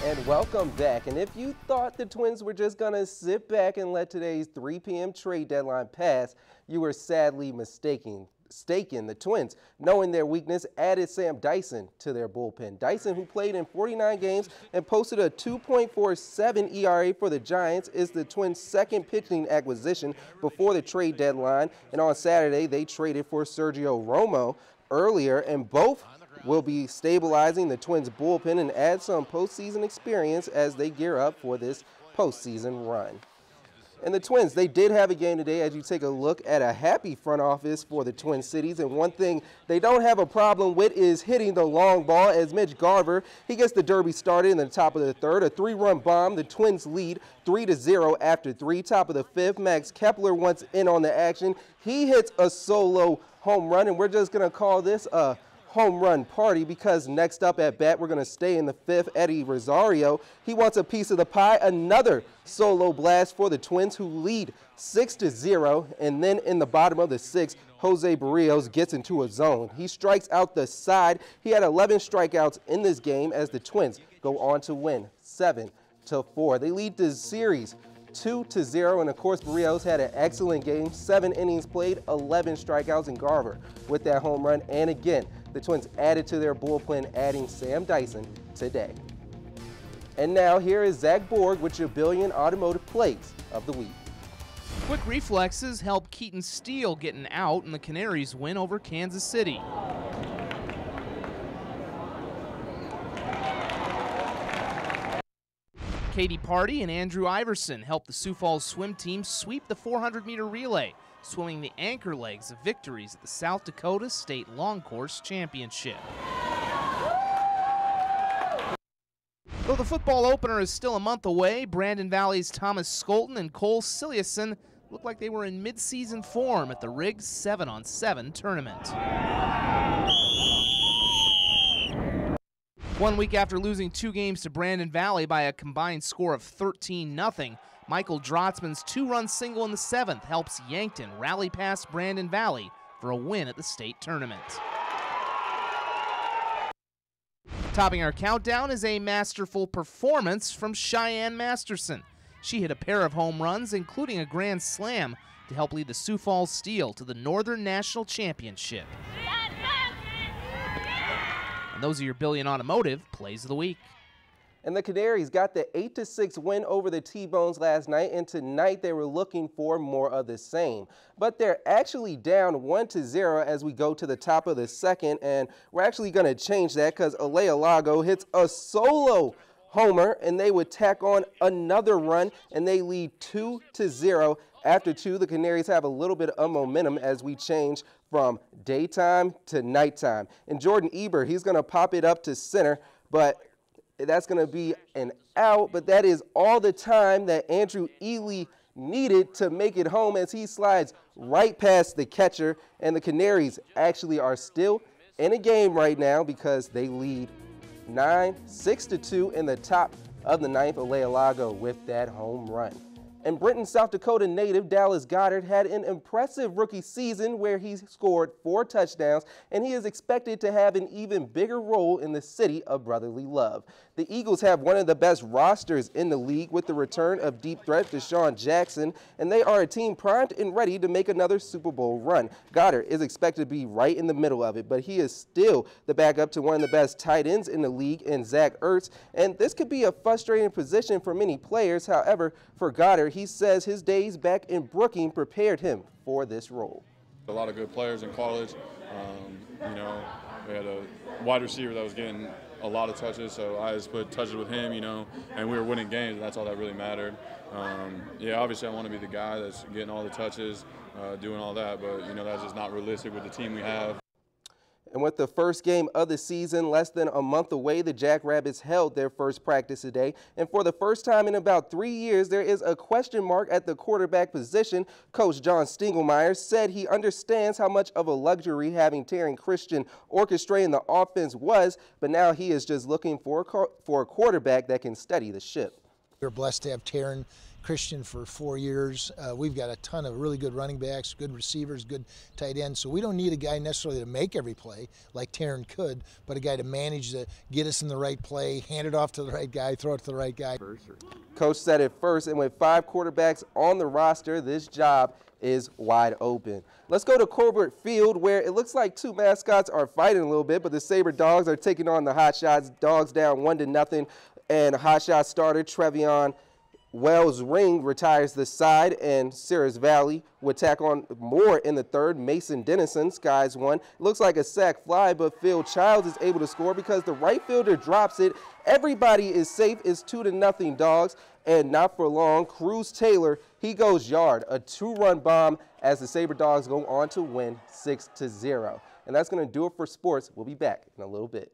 And welcome back. And if you thought the Twins were just going to sit back and let today's 3 p.m. trade deadline pass, you were sadly mistaken. The Twins, knowing their weakness, added Sam Dyson to their bullpen. Dyson, who played in 49 games and posted a 2.47 ERA for the Giants, is the Twins' second pitching acquisition before the trade deadline. And on Saturday, they traded for Sergio Romo earlier, and both will be stabilizing the Twins' bullpen and add some postseason experience as they gear up for this postseason run. And the Twins, they did have a game today as you take a look at a happy front office for the Twin Cities. And one thing they don't have a problem with is hitting the long ball, as Mitch Garver, he gets the derby started in the top of the third. A 3-run bomb, the Twins lead 3-0 after 3. Top of the fifth, Max Kepler once in on the action. He hits a solo home run, and we're just going to call this a home run party because next up at bat, we're going to stay in the fifth. Eddie Rosario, he wants a piece of the pie. Another solo blast for the Twins, who lead 6-0. And then in the bottom of the sixth, Jose Barrios gets into a zone. He strikes out the side. He had 11 strikeouts in this game as the Twins go on to win 7-4. They lead the series 2-0, and of course Barrios had an excellent game. 7 innings played, 11 strikeouts, and Garver with that home run. And again, the Twins added to their bullpen, adding Sam Dyson today. And now here is Zach Borg with your Billion Automotive Plays of the Week. Quick reflexes help Keaton Steele get an out in the Canaries' win over Kansas City. Katie Party and Andrew Iverson helped the Sioux Falls swim team sweep the 400-meter relay, swimming the anchor legs of victories at the South Dakota State Long Course Championship. Though the football opener is still a month away, Brandon Valley's Thomas Skolton and Cole Siliuson look like they were in mid-season form at the Riggs 7-on-7 tournament. 1 week after losing 2 games to Brandon Valley by a combined score of 13-0, Michael Drotzman's 2-run single in the 7th helps Yankton rally past Brandon Valley for a win at the state tournament. Topping our countdown is a masterful performance from Cheyenne Masterson. She hit a pair of home runs, including a grand slam, to help lead the Sioux Falls Steel to the Northern National Championship. And those are your Billion Automotive Plays of the Week. And the Canaries got the 8-6 win over the T-Bones last night, and tonight they were looking for more of the same. But they're actually down 1-0 as we go to the top of the second, and we're actually going to change that because Alea Lago hits a solo homer, and they would tack on another run, and they lead 2-0. After 2, the Canaries have a little bit of momentum as we change from daytime to nighttime. And Jordan Eber, he's going to pop it up to center, but that's going to be an out, but that is all the time that Andrew Ely needed to make it home as he slides right past the catcher. And the Canaries actually are still in a game right now because they lead 6-2 in the top of the 9th. Alea Lago with that home run. And Brenton, South Dakota native Dallas Goddard had an impressive rookie season where he scored 4 touchdowns, and he is expected to have an even bigger role in the city of brotherly love. The Eagles have one of the best rosters in the league with the return of deep threat Deshaun Jackson, and they are a team primed and ready to make another Super Bowl run. Goddard is expected to be right in the middle of it, but he is still the backup to one of the best tight ends in the league in Zach Ertz, and this could be a frustrating position for many players. However, for Goddard, he says his days back in Brookings prepared him for this role. A lot of good players in college. We had a wide receiver that was getting a lot of touches, so I just put touches with him, and we were winning games, and that's all that really mattered. Obviously I want to be the guy that's getting all the touches, doing all that, but, that's just not realistic with the team we have. And with the first game of the season less than a month away, the Jackrabbits held their first practice today. And for the first time in about 3 years, there is a question mark at the quarterback position. Coach John Stingelmeyer said he understands how much of a luxury having Taryn Christian orchestrating the offense was, but now he is just looking for a quarterback that can steady the ship. We're blessed to have Taryn Christian for 4 years. We've got a ton of really good running backs, good receivers, good tight ends. So we don't need a guy necessarily to make every play like Taryn could, but a guy to manage to get us in the right play, hand it off to the right guy, throw it to the right guy. Coach said it first, and with 5 quarterbacks on the roster, this job is wide open. Let's go to Corbett Field, where it looks like 2 mascots are fighting a little bit, but the Sabre Dogs are taking on the Hot Shots. Dogs down 1-0, and Hot Shots starter Trevion Wells Ring retires the side, and Sirius Valley would tack on more in the third. Mason Dennison skies one. Looks like a sack fly, but Phil Childs is able to score because the right fielder drops it. Everybody is safe. It's 2-0 Dogs, and not for long, Cruz Taylor, he goes yard. A 2-run bomb as the Sabre Dogs go on to win 6-0. And that's going to do it for sports. We'll be back in a little bit.